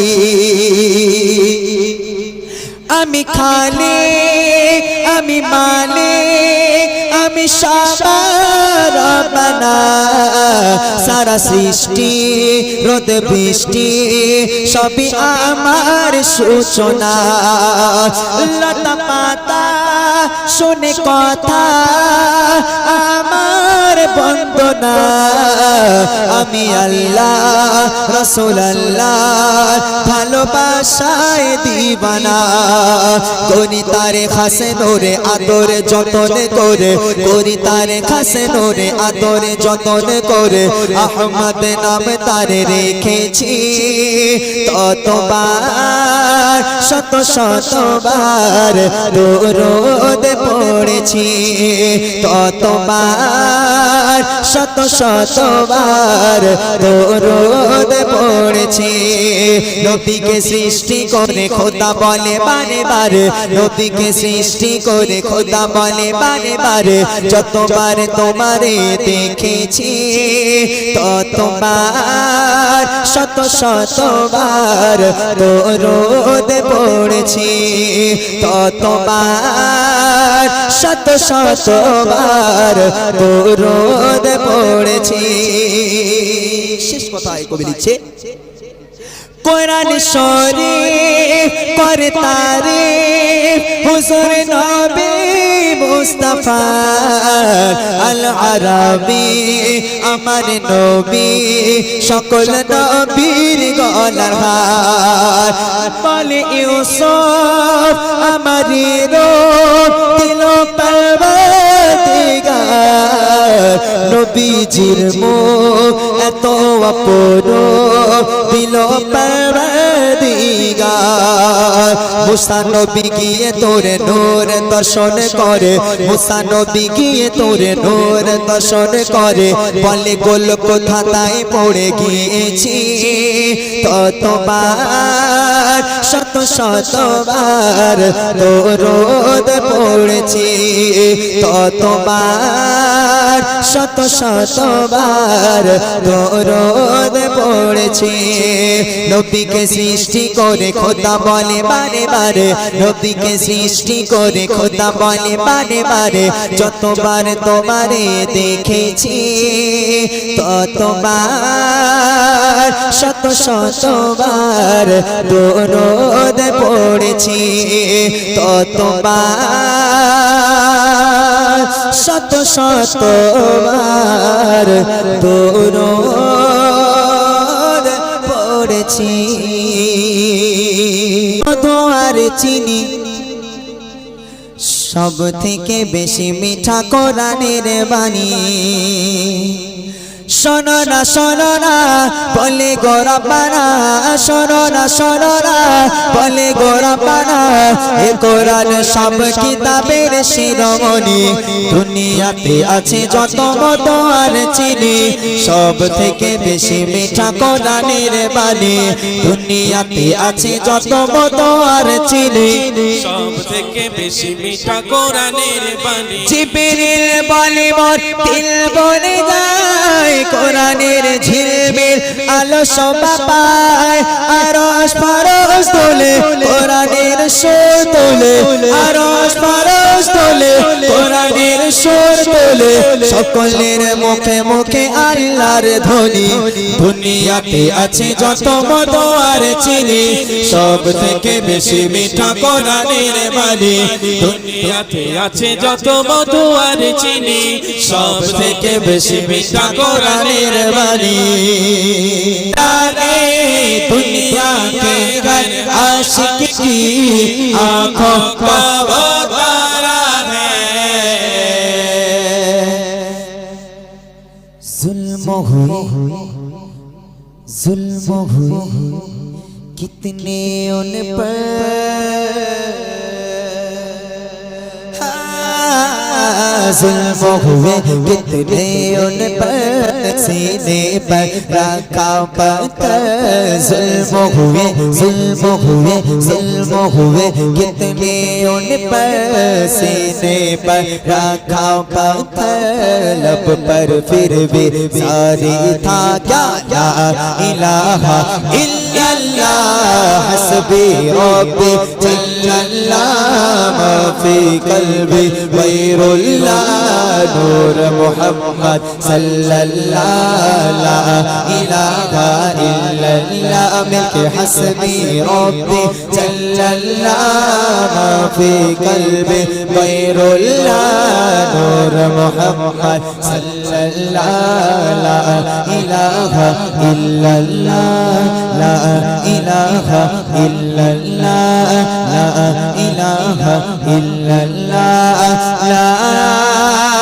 আমি খালিক আমি মালিক আমি সবার রব্বানা সারা সৃষ্টি রোদ বৃষ্টি সবই আমার সূচনা লতা পাতা শুনে কথা আমার বন্দনা আমি আল্লাহ রাসূল আল্লাহ ভালোবাসায় দিবানা করি তারে খাসে নোরে আদর যতন করে করি তারে খাসে নোরে আদর যতন করে আহমদ নাম তারে রেখেছি ততবার শত শতবার দরুদ পড়েছি ততবার শত শতবার দরুদ পড়েছি নবীকে সৃষ্টি করে খোদা বলে বারে বারে নবীকে সৃষ্টি করে খোদা বলে বারে বারে যতবার তোমারে দেখেছি ততবার শত শতবার দরুদ পড়েছি ততবার শত শতবার দরুদ পড়েছি শেষ কথায় কবি লিখছে কোরআন শরীফ করে তারিফ হুজুর নবী মুস্তাফা আল আরাবী আমার নবী সকল নবীর গলার হার বলে ইউসুফ আমারি রূপ দিল পরবর্তীগার নবীজির মুখ এত অপরূপ দিল পরবর্তীগার মুসা নবী গিয়ে তোরে নূর দর্শন করে মুসা নবী গিয়ে তোরে নূর দর্শন করে বলে গোল কোথা তাই পড়ে গিয়েছি ততবার শত শতবার দরুদ পড়েছি ততবার শত শতবার দরুদ পড়েছি নবীকে সৃষ্টি করে খোদা বলে বারে বারে নবীকে সৃষ্টি করে খোদা বলে বারে বারে যতবার তোমারে দেখেছি ততবার শত শতবার দরুদ পড়েছি ততবার শত শতবার দরুদ পড়েছি মধু আর চিনি সব থেকে বেশি মিঠা কোরআনের বাণী শোনো না বলে গো রব্বানা শোনো না বলে গো রব্বানা এ কোরআন সব কিতাবের শিরোমণি দুনিয়াতে আছে যত মত আর চিনি সব থেকে বেশি মিঠা কোরআনের বাণী দুনিয়াতে আছে যত মত আর চিনি সব থেকে বেশি মিঠা কোরআনের বাণী জিবরিল বলে মোর দিল বলে যায় কোরআনের ঝিলমিল আলো শোভা পায় আরশ ফারশ তোলে কোরআনের সুর তোলে আরশ ফারশ তোলে কোরআনের সুর তোলে সকলের মুখে মুখে আল্লাহর ধ্বনি দুনিয়াতে আছে যত মত আর চিনি সব থেকে বেশি মিঠা কোরআনের বাণী দুনিয়াতে আছে যত মধু আর চিনি সব থেকে বেশি মিঠা কোরআনের বাণী दुनिया के घर आशिक की आंखों का वो तारा है जुल्म हुए कितने उन पर जुल्म हुए कितने उन पर सीने पर रखा पत्थर जुल्म हुए कितने उन पर सीने पर रखा पत्थर लब पर फिर भी सारी था क्या ला इलाहा इल्लल्लाह हस्बी रब्बी जल्लल्लाह मा फी कल्बी गैरुल्लाह नूर मुहम्मद सल्लल्लाहु ला इलाहा इल्लल्लाह मिलके हस्बी रब्बी जल्लल्लाह मा फी कल्बी गैरुल्लाह नूर मुहम्मद सल्लल्लाहु ला इलाहा इल्लल्लाह ला इलाहा इल्लल्लाह ला इलाहा इल्लल्लाह ला